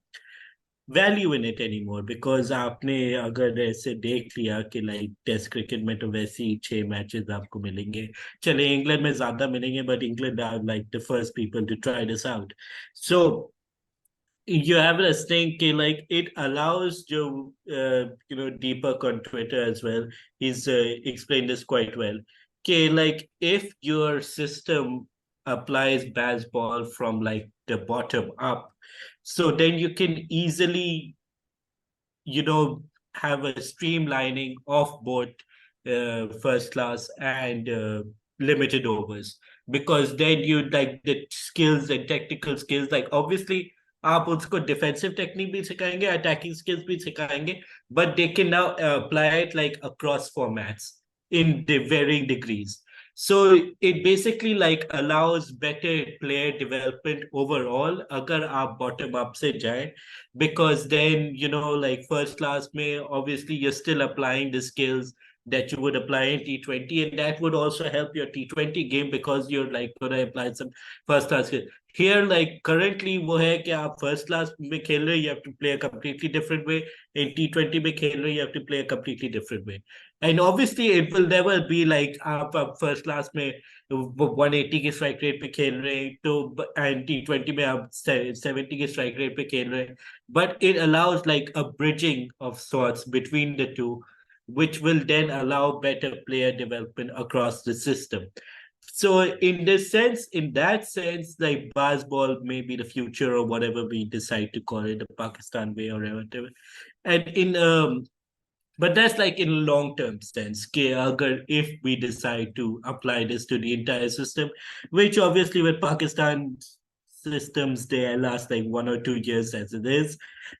value in it anymore. Because आपने अगर ऐसे देख लिया कि like test cricket में तो वैसे ही 6 matches आपको मिलेंगे, चले इंग्लैंड में ज्यादा मिलेंगे, but England are like the first people to try this out. So you have this thing like it allows Joe, Deepak on Twitter as well. He's explained this quite well. Okay, like if your system applies baseball from like the bottom up, so then you can easily, have a streamlining of both first class and limited overs, because then you like the skills and technical skills, like obviously आप उसको defensive technique भी सिखाएंगे, attacking skills भी सिखाएंगे, but they can now apply it like across formats in the varying degrees. So it basically like allows better player development overall अगर आप bottom up से जाए, because then like first class में obviously you're still applying the skills, that you would apply in T20, and that would also help your T20 game because you're like going to apply some first class skill. Here, like currently, वो है कि आप first class में खेल रहे, you have to play a completely different way. In T20 में खेल रहे, you have to play a completely different way. And obviously, it will never be like आप first class में 180 की strike rate पे खेल रहे हैं, तो and T20 में आप 70 की strike rate पे खेल रहे हैं. But it allows like a bridging of sorts between the two, which will then allow better player development across the system. So in that sense, like baseball may be the future or whatever we decide to call it, the Pakistan way or whatever. And but that's like in long-term sense. If we decide to apply this to the entire system, which obviously with Pakistan systems, they last like 1 or 2 years as it is.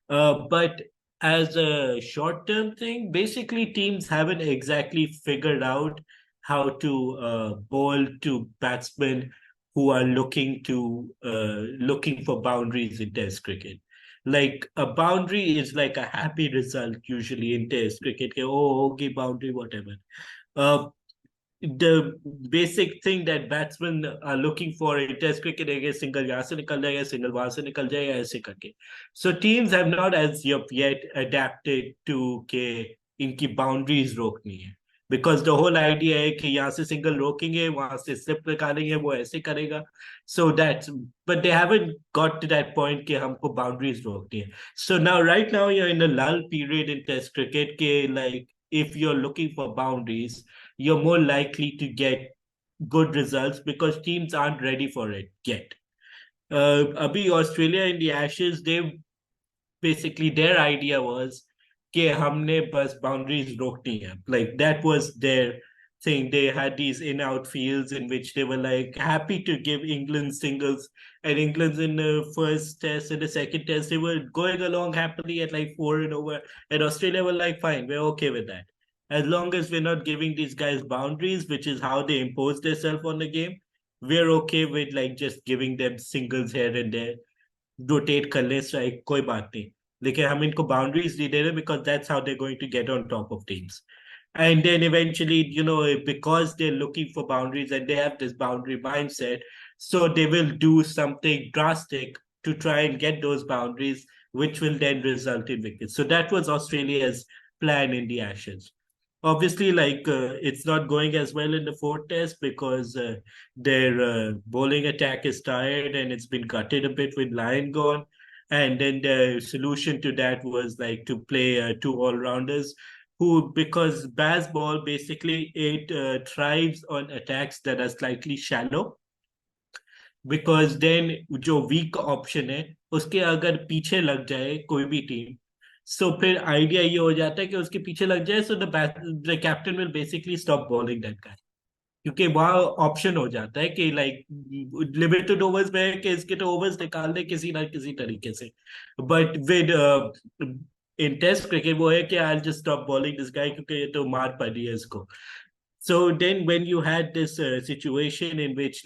But as a short-term thing, basically teams haven't exactly figured out how to bowl to batsmen who are looking for boundaries in Test cricket. Like a boundary is like a happy result usually in Test cricket. Oh, okay, boundary, whatever. The basic thing that batsmen are looking for in Test cricket is single यहाँ से निकल जाएगा, single वहां से निकल जाएगा, ऐसे करके. So teams have not as yet adapted to के इनकी boundaries रोकनी है. Because the whole idea है कि यहाँ से single रोकेंगे, वहां से slip निकालेंगे, वो ऐसे करेगा. So but they haven't got to that point कि हमको boundaries रोकनी है. So right now you're in a lull period in Test cricket के like if you're looking for boundaries, you're more likely to get good results because teams aren't ready for it yet. Abhi Australia in the Ashes, basically their idea was कि हमने बस boundaries रोकनी है. Like that was their thing. They had these in-out fields in which they were like happy to give England singles, and England's in the first test and the second test, they were going along happily at like 4 and over, and Australia were like, fine, we're okay with that. As long as we're not giving these guys boundaries, which is how they impose themselves on the game, we're okay with like just giving them singles here and there. Rotate कर ले strike, कोई बात नहीं. लेकिन हम इनको boundaries नहीं दे रहे because that's how they're going to get on top of teams. And then eventually, because they're looking for boundaries and they have this boundary mindset, so they will do something drastic to try and get those boundaries, which will then result in wickets. So that was Australia's plan in the Ashes. Obviously, it's not going as well in the fourth test because their bowling attack is tired and it's been gutted a bit with Lyon gone. And then the solution to that was like to play 2 all-rounders who, because baseball basically it thrives on attacks that are slightly shallow, because then जो weak option है उसके अगर पीछे लग जाए कोई भी team, so फिर idea ये हो जाता है कि उसके पीछे लग जाए, so the captain will basically stop bowling that guy, क्योंकि वहाँ ऑप्शन हो जाता है कि लाइक लिमिटेड ओवर्स में है कि इसके तो ओवर्स निकाल दे किसी ना किसी तरीके से. But with in test cricket वो है कि I just stop bowling this guy क्योंकि ये तो मार पड़ रही है इसको. So then when you had this situation in which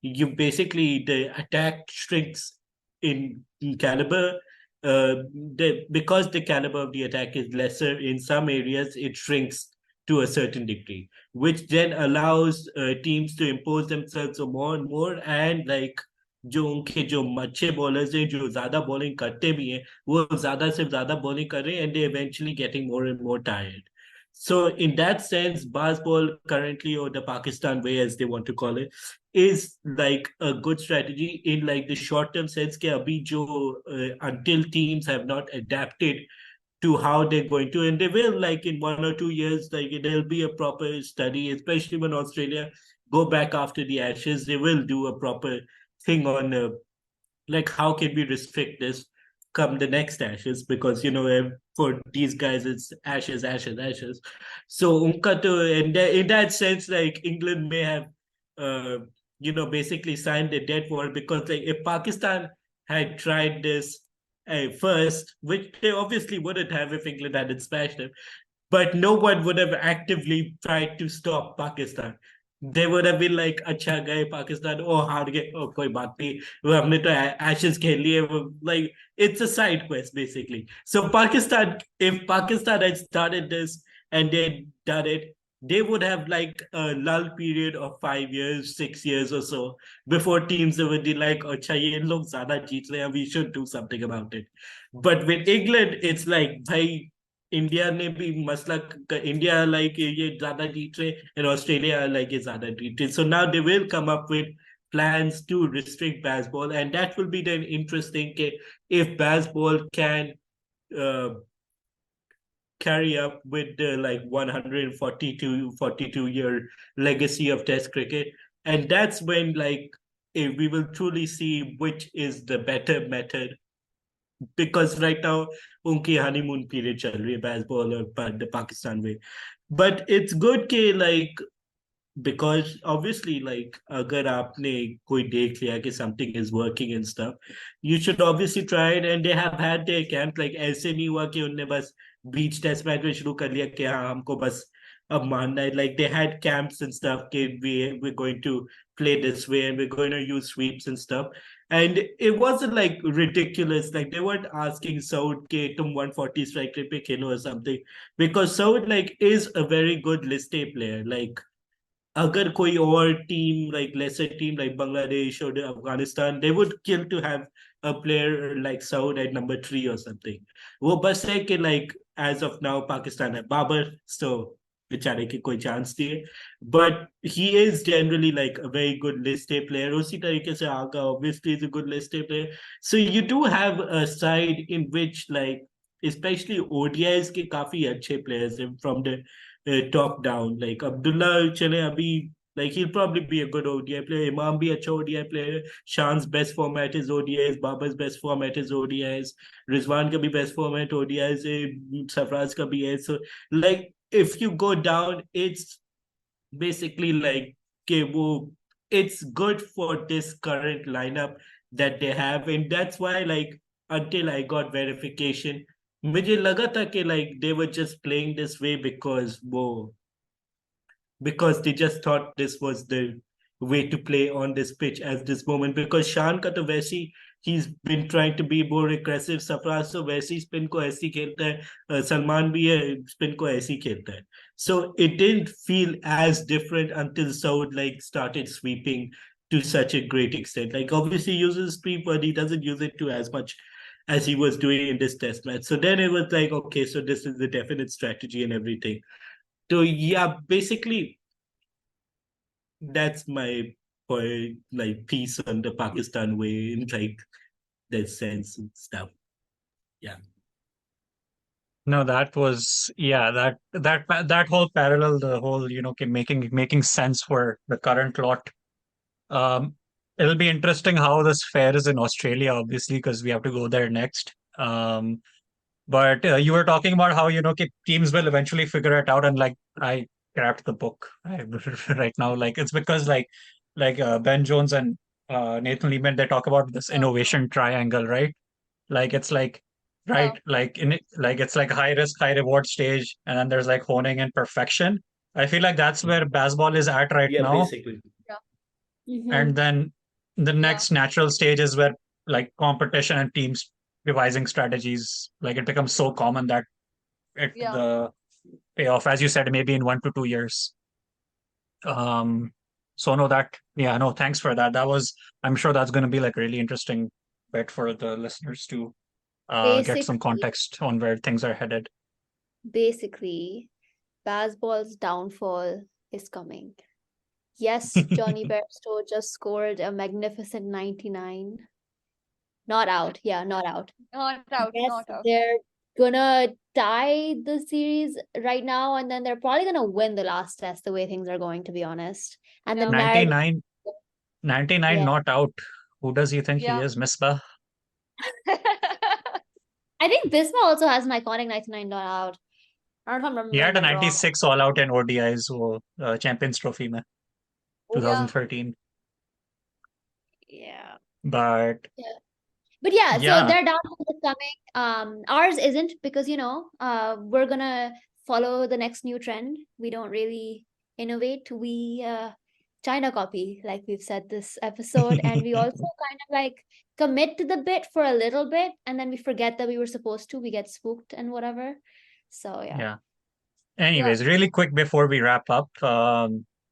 you basically the attack shrinks in caliber, because the caliber of the attack is lesser in some areas, it shrinks to a certain degree, which then allows teams to impose themselves more and more, and like जो उनके जो अच्छे bowlers हैं जो ज्यादा bowling करते भी हैं वो ज्यादा से ज्यादा bowling कर रहे हैं, and they eventually getting more and more tired. So in that sense, baseball currently, or the Pakistan way as they want to call it, is like a good strategy in like the short term sense कि अभी जो until teams have not adapted to how they're going to, and they will, like in 1 or 2 years, like there'll be a proper study, especially when Australia go back after the Ashes, they will do a proper thing on like how can we restrict this come the next Ashes, because for these guys it's ashes. So unka to, in that sense, like England may have basically signed a dead war, because like if Pakistan had tried this first, which they obviously wouldn't have if England hadn't smashed them, but no one would have actively tried to stop Pakistan. They would have been like, अच्छा गए Pakistan, oh हार गए, oh कोई बात नहीं, वो हमने तो Ashes खेल लिए, like it's a side quest basically. So if Pakistan had started this and they'd done it, they would have like a lull period of 5 years, 6 years or so before teams would be like, "Acha, ye log zyada jeet rahe hain, we should do something about it." But with England, it's like, bhai, India ने भी मसला India like ये ज्यादा जीत रहे and Australia like ये ज्यादा जीत रहे. So now they will come up with plans to restrict baseball, and that will be then interesting if baseball can uh, carry up with the like 142 year legacy of Test cricket, and that's when like if we will truly see which is the better method, because right now उनकी honeymoon period चल रही है baseball और the Pakistan way. But it's good कि like, because obviously like अगर आपने कोई देख लिया कि something is working and stuff, you should obviously try it, and they have had their camp. Like ऐसे नहीं हुआ कि उनने बस beach test match में शुरू कर लिया कि हाँ हमको बस अब मानना है. Like they had camps and stuff कि we're going to play this way and we're going to use sweeps and stuff. And it wasn't like ridiculous. Like they weren't asking Saud ke tum 140 strike rate pe khelo or something, because Saud like is a very good list A player. Like अगर कोई और team like lesser team like Bangladesh or Afghanistan, they would kill to have a player like Saud at number 3 or something. वो बस है कि like as of now Pakistan है Babar, so बेचारे की कोई चांस नहीं है, but he is generally like a very good list A player. उसी तरीके से Agha obviously is a good list A player. So you do have a side in which like especially ODIs के काफी अच्छे players from the top down. Like Abdullah Chale abhi, like he'll probably be a good ODI player. Imam bhi acha ODI player. Shan's best format is ODIs. Babar's best format is ODIs. Rizwan ka bhi best format ODIs. Safraz ka bhi hai. So like if you go down, it's basically like it's good for this current lineup that they have, and that's why like until I got verification, मुझे लगा था कि like they were just playing this way because they just thought this was the way to play on this pitch at this moment. Because Shan का तो वैसी he's been trying to be more aggressive. Safraz तो वैसी spin को ऐसी खेलता है. Salman भी है spin को ऐसी खेलता है. So it didn't feel as different until Saud like started sweeping to such a great extent. Like obviously he uses sweep, but he doesn't use it to as much as he was doing in this test match. So then it was like, okay, so this is the definite strategy and everything. So yeah, basically that's my point, like piece on the Pakistan way in like that sense and stuff. Yeah. No, that was that whole parallel, the whole making sense for the current lot. Um, it'll be interesting how this fares in Australia, obviously, because we have to go there next. But you were talking about how teams will eventually figure it out, and like I grabbed the book right now. Like it's because Ben Jones and Nathan Lehman, they talk about this innovation triangle, right? Like it's like right, like in it, like it's like high risk, high reward stage, and then there's like honing and perfection. I feel like that's where baseball is at right Yeah, now. basically. And then the next natural stage is where like competition and teams devising strategies, like it becomes so common that the payoff, as you said, maybe in 1 to 2 years. So no, thanks for that. I'm sure that's going to be like really interesting bit for the listeners to get some context on where things are headed. Basically, baseball's downfall is coming. Yes, Johnny Bairstow just scored a magnificent 99. Not out. Yeah, not out. Not out. Yes, Not out. they're gonna tie the series right now, and then they're probably gonna win the last test the way things are going, to be honest. And the 99 Yeah. not out. Who does he think he Yeah. is, Misbah? I think Bisma also has an iconic 99 not out. I don't know if I'm He remembering had a that wrong. 96 all out in ODIs, so Champions Trophy, mein, 2013. Yeah. But yeah, so yeah. their downfall is coming. Ours isn't, because we're gonna follow the next new trend. We don't really innovate. We China copy, like we've said this episode, and we also kind of like commit to the bit for a little bit, and then we forget that we were supposed to. We get spooked and whatever. So yeah. Anyways, really quick before we wrap up,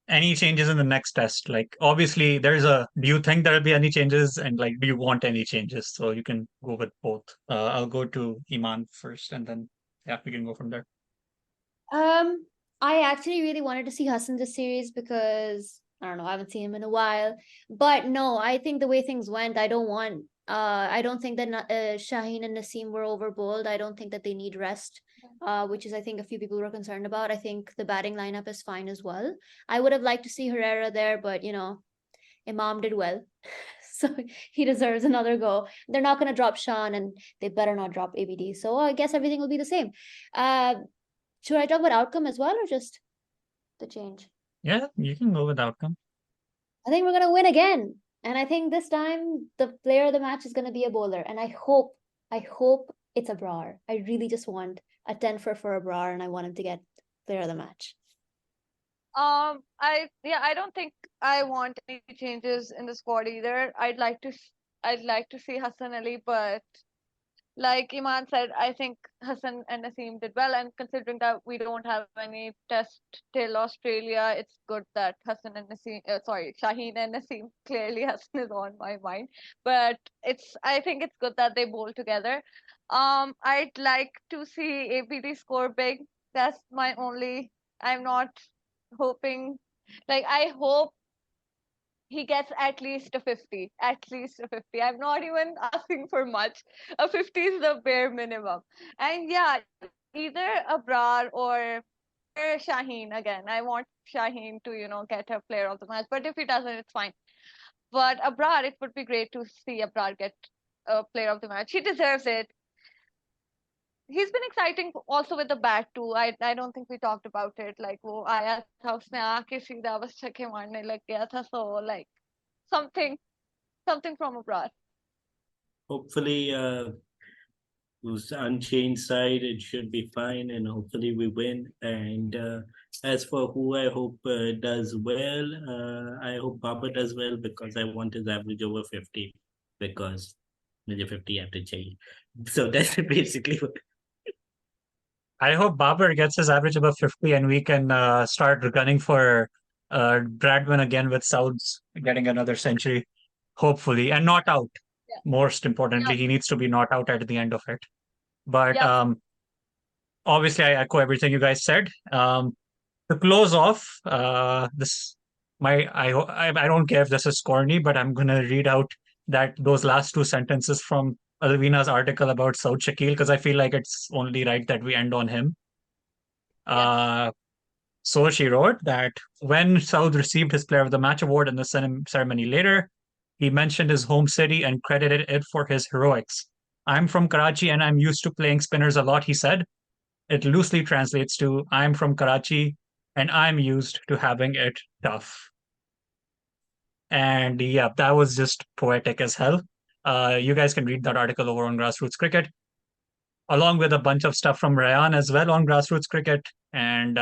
any changes in the next test? Like, obviously, do you think there'll be any changes, and like, do you want any changes? So you can go with both. I'll go to Eman first, and then yeah, we can go from there. I actually really wanted to see Hassan this series because I don't know, I haven't seen him in a while. But no, I think the way things went, I don't think that Shaheen and Naseem were overbowled. I don't think that they need rest, which is I think a few people were concerned about. I think the batting lineup is fine as well. I would have liked to see Herrera there, but Imam did well. So he deserves another go. They're not going to drop Shan, and they better not drop ABD. So I guess everything will be the same. Should I talk about outcome as well, or just the change? Yeah, you can go with outcome. I think we're going to win again. And I think this time the player of the match is going to be a bowler. And I hope it's Abrar. I really just want a 10 for Abrar, and I want him to get player of the match. I don't think I want any changes in the squad either. I'd like to see Hassan Ali, but like Eman said, I think Hassan and Naseem did well, and considering that we don't have any test till Australia, it's good that Hassan and Naseem, Shaheen and Naseem, clearly Hassan is on my mind, but I think it's good that they bowl together. I'd like to see APD score big. That's my only. I'm not hoping. I hope he gets at least a 50. At least a 50. I'm not even asking for much. A 50 is the bare minimum. And yeah, either Abrar or Shaheen again. I want Shaheen to, get a player of the match. But if he doesn't, it's fine. But Abrar, it would be great to see Abrar get a player of the match. He deserves it. He's been exciting also with the bat too. I don't think we talked about it. Like वो आया था उसने आके सीधा बस छक्के मारने लग गया था. So like something from Abrar. Hopefully, who's unchanged side, it should be fine, and hopefully we win. And as for who I hope does well, I hope Baba does well because I want his average over 50 because मुझे 50 average चाहिए. So that's basically what. I hope Babar gets his average above 50 and we can start gunning for Bradman again with Saud's getting another century, hopefully, and not out. Yeah. Most importantly, he needs to be not out at the end of it. But obviously, I echo everything you guys said. To close off, I don't care if this is corny, but I'm gonna read out those last two sentences from Alvina's article about Saud Shakeel because I feel like it's only right that we end on him. So she wrote that when Saud received his Player of the Match award in the ceremony later, he mentioned his home city and credited it for his heroics. I'm from Karachi and I'm used to playing spinners a lot, he said. It loosely translates to I'm from Karachi and I'm used to having it tough. And yeah, that was just poetic as hell. You guys can read that article over on Grassroots Cricket, along with a bunch of stuff from Raiyan as well on Grassroots Cricket. And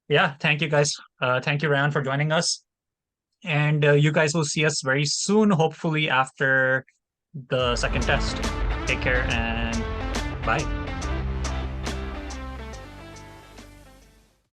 yeah, thank you guys. Thank you, Raiyan, for joining us. And you guys will see us very soon, hopefully after the second test. Take care and bye.